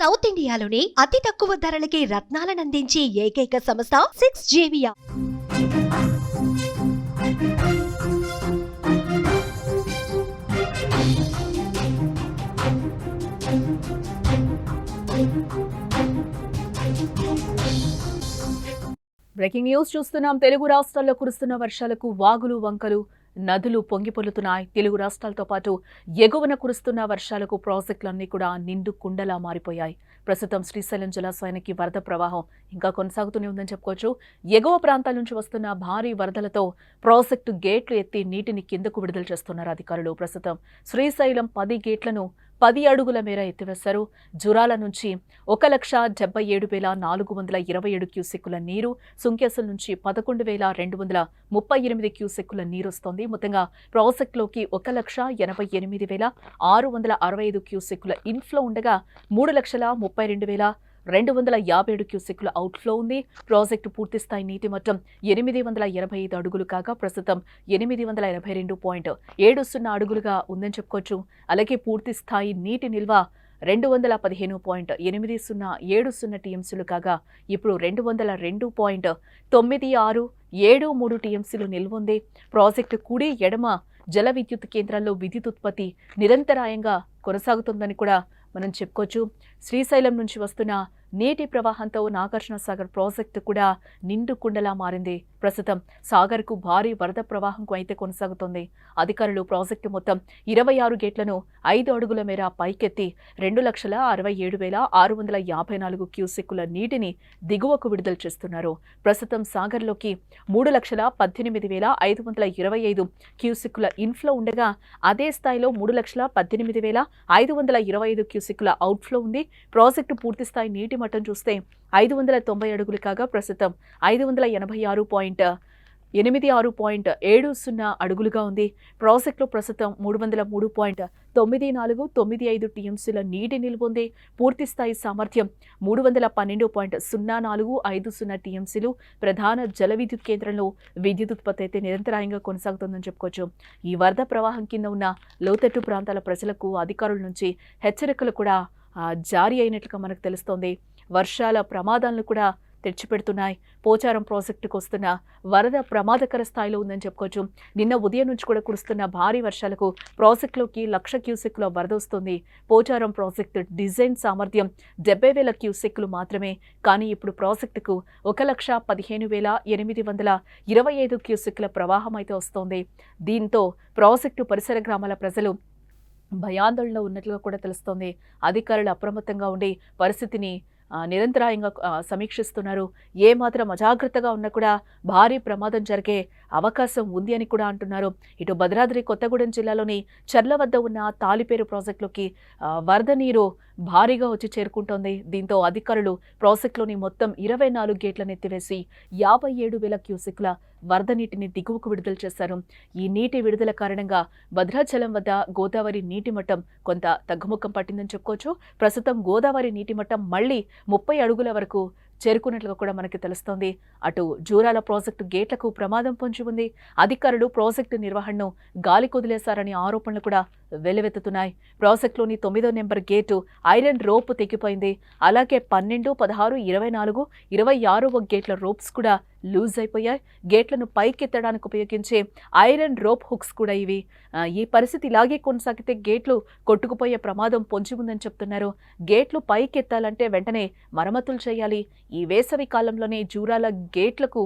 South ఇండియాలోని అతి తక్కువ ధరలకి రత్నాలనందించే ఏకైక సంస్థ 6JVR. బ్రేకింగ్ న్యూస్ చూస్తున్నాం. తెలుగు రాష్ట్రాల్లో కురుస్తున్న వర్షాలకు వాగులు వంకలు నదులు పొంగిపొర్లుతున్నాయి. తెలుగు రాష్ట్రాలతో పాటు ఎగువన కురుస్తున్న వర్షాలకు ప్రాజెక్టులన్నీ కూడా నిండు కుండలా మారిపోయాయి. ప్రస్తుతం శ్రీశైలం జలాశయానికి వరద ప్రవాహం ఇంకా కొనసాగుతూనే ఉందని చెప్పుకోవచ్చు. ఎగువ ప్రాంతాల నుంచి వస్తున్న భారీ వరదలతో ప్రాజెక్టు గేట్లు ఎత్తి నీటిని కిందకు విడుదల చేస్తున్నారు అధికారులు. ప్రస్తుతం శ్రీశైలం 10 గేట్లను 10 అడుగుల మేర ఎత్తివేశారు. జురాల నుంచి 1,77,427 క్యూసెక్కుల నీరు, సుంకేసుల నుంచి 11,238 క్యూసెక్కుల నీరు వస్తోంది. మొత్తంగా ప్రాజెక్టులోకి 1,88,665 క్యూసెక్కుల ఇన్ఫ్లో ఉండగా 3,32,257 క్యూసెక్కుల అవుట్ఫ్లో ఉంది. ప్రాజెక్టు పూర్తిస్థాయి నీటి మట్టం 885 అడుగులు కాగా ప్రస్తుతం 882.70 అడుగులుగా ఉందని చెప్పుకోవచ్చు. అలాగే పూర్తిస్థాయి నీటి నిల్వ 215.8070 టీఎంసీలు కాగా ఇప్పుడు 202.9673 టీఎంసీలు నిల్వ ఉంది. ప్రాజెక్టు కుడి ఎడమ జల విద్యుత్ కేంద్రాల్లో విద్యుత్ ఉత్పత్తి నిరంతరాయంగా కొనసాగుతుందని కూడా మనం చెప్పుకోవచ్చు. శ్రీశైలం నుంచి వస్తున్న నీటి ప్రవాహంతో నాగార్జున సాగర్ ప్రాజెక్టు కూడా నిండు కుండలా మారింది. ప్రస్తుతం సాగర్కు భారీ వరద ప్రవాహం అయితే కొనసాగుతోంది. అధికారులు ప్రాజెక్టు మొత్తం 26 గేట్లను 5 అడుగుల మేర పైకెత్తి 2,67,654 క్యూసెక్కుల నీటిని దిగువకు విడుదల చేస్తున్నారు. ప్రస్తుతం సాగర్లోకి 3,18,525 క్యూసెక్కుల ఇన్ఫ్లో ఉండగా అదే స్థాయిలో 3,18,525 క్యూసెక్కుల అవుట్ఫ్లో ఉంది. ప్రాజెక్టు పూర్తిస్థాయి నీటి మట్టం చూస్తే 590 అడుగులు కాగా ప్రస్తుతం 586.70 అడుగులుగా ఉంది. ప్రాజెక్టులో ప్రస్తుతం 303.9495 టీఎంసీల నీటి నిల్వ ఉంది. పూర్తిస్థాయి సామర్థ్యం 312.0450 టీఎంసీలు. ప్రధాన జల విద్యుత్ కేంద్రంలో విద్యుత్ ఉత్పత్తి అయితే నిరంతరాయంగా కొనసాగుతుందని చెప్పుకోవచ్చు. ఈ వరద ప్రవాహం కింద ఉన్న లోతట్టు ప్రాంతాల ప్రజలకు అధికారుల నుంచి హెచ్చరికలు కూడా జారీ అయినట్లుగా మనకు తెలుస్తోంది. వర్షాల ప్రమాదాలను కూడా తెచ్చిపెడుతున్నాయి. పోచారం ప్రాజెక్టుకు వస్తున్న వరద ప్రమాదకర స్థాయిలో ఉందని చెప్పుకోవచ్చు. నిన్న ఉదయం నుంచి కూడా కురుస్తున్న భారీ వర్షాలకు ప్రాజెక్టులోకి 1,00,000 క్యూసెక్కుల వరద వస్తుంది. పోచారం ప్రాజెక్టు డిజైన్ సామర్థ్యం 70,000 క్యూసెక్కులు మాత్రమే. కానీ ఇప్పుడు ప్రాజెక్టుకు 1,15,825 క్యూసెక్కుల ప్రవాహం అయితే వస్తోంది. దీంతో ప్రాజెక్టు పరిసర గ్రామాల ప్రజలు భయాందోళనలో ఉన్నట్లుగా కూడా తెలుస్తోంది. అధికారులు అప్రమత్తంగా ఉండి పరిస్థితిని నిరంతరాయంగా సమీక్షిస్తున్నారు. ఏమాత్రం అజాగ్రత్తగా ఉన్నా కూడా భారీ ప్రమాదం జరిగే అవకాశం ఉంది అని కూడా అంటున్నారు. ఇటు భద్రాద్రి కొత్తగూడెం జిల్లాలోని చర్ల వద్ద ఉన్న తాలిపేరు ప్రాజెక్టులోకి వరద నీరు భారీగా వచ్చి చేరుకుంటోంది. దీంతో అధికారులు ప్రాజెక్టులోని మొత్తం 24 గేట్లను ఎత్తివేసి 57,000 క్యూసెక్కుల వరద నీటిని దిగువకు విడుదల చేశారు. ఈ నీటి విడుదల కారణంగా భద్రాచలం వద్ద గోదావరి నీటి మట్టం కొంత తగ్గుముఖం పట్టిందని చెప్పుకోవచ్చు. ప్రస్తుతం గోదావరి నీటి మట్టం మళ్లీ 30 అడుగుల వరకు చేరుకున్నట్లుగా కూడా మనకి తెలుస్తోంది. అటు జూరాల ప్రాజెక్టు గేట్లకు ప్రమాదం పొంచి ఉంది. అధికారులు ప్రాజెక్టు నిర్వహణను గాలి కొదిలేశారని ఆరోపణలు కూడా వెల్లువెత్తుతున్నాయి. ప్రాజెక్టులోని 9వ నెంబర్ గేటు ఐరన్ రోప్ తెగిపోయింది. అలాగే 12, 16, 24, 26వ గేట్ల రోప్స్ కూడా లూజ్ అయిపోయాయి. గేట్లను పైకెత్తడానికి ఉపయోగించే ఐరన్ రోప్ హుక్స్ కూడా ఇవి. ఈ పరిస్థితి ఇలాగే కొనసాగితే గేట్లు కొట్టుకుపోయే ప్రమాదం పొంచి ఉందని చెప్తున్నారు. గేట్లు పైకెత్తాలంటే వెంటనే మరమ్మతులు చేయాలి. ఈ వేసవి కాలంలోనే జూరాల గేట్లకు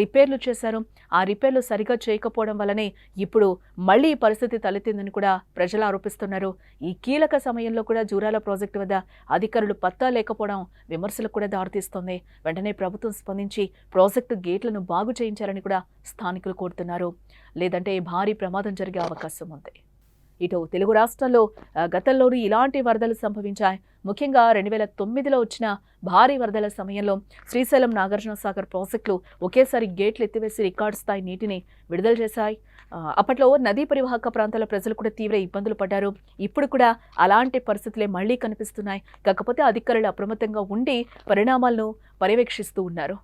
రిపేర్లు చేశారు. ఆ రిపేర్లు సరిగా చేయకపోవడం వల్లనే ఇప్పుడు మళ్లీ ఈ పరిస్థితి తలెత్తిందని కూడా ప్రజలు ఆరోపిస్తున్నారు. ఈ కీలక సమయంలో కూడా జూరాల ప్రాజెక్టు వద్ద అధికారులు పత్తా లేకపోవడం విమర్శలకు కూడా దారితీస్తోంది. వెంటనే ప్రభుత్వం స్పందించి ప్రాజెక్టు గేట్లను బాగు చేయించాలని కూడా స్థానికులు కోరుతున్నారు. లేదంటే భారీ ప్రమాదం జరిగే అవకాశం ఉంది. ఇటు తెలుగు రాష్ట్రాల్లో గతంలోనూ ఇలాంటి వరదలు సంభవించాయి. ముఖ్యంగా 2009లో వచ్చిన భారీ వరదల సమయంలో శ్రీశైలం నాగార్జున సాగర్ ప్రాజెక్టులు ఒకేసారి గేట్లు ఎత్తివేసి రికార్డు స్థాయి నీటిని విడుదల చేశాయి. అప్పట్లో నదీ పరివాహక ప్రాంతాల ప్రజలు కూడా తీవ్ర ఇబ్బందులు పడ్డారు. ఇప్పుడు కూడా అలాంటి పరిస్థితులే మళ్లీ కనిపిస్తున్నాయి. కాకపోతే అధికారులు అప్రమత్తంగా ఉండి పరిణామాలను పర్యవేక్షిస్తూ ఉన్నారు.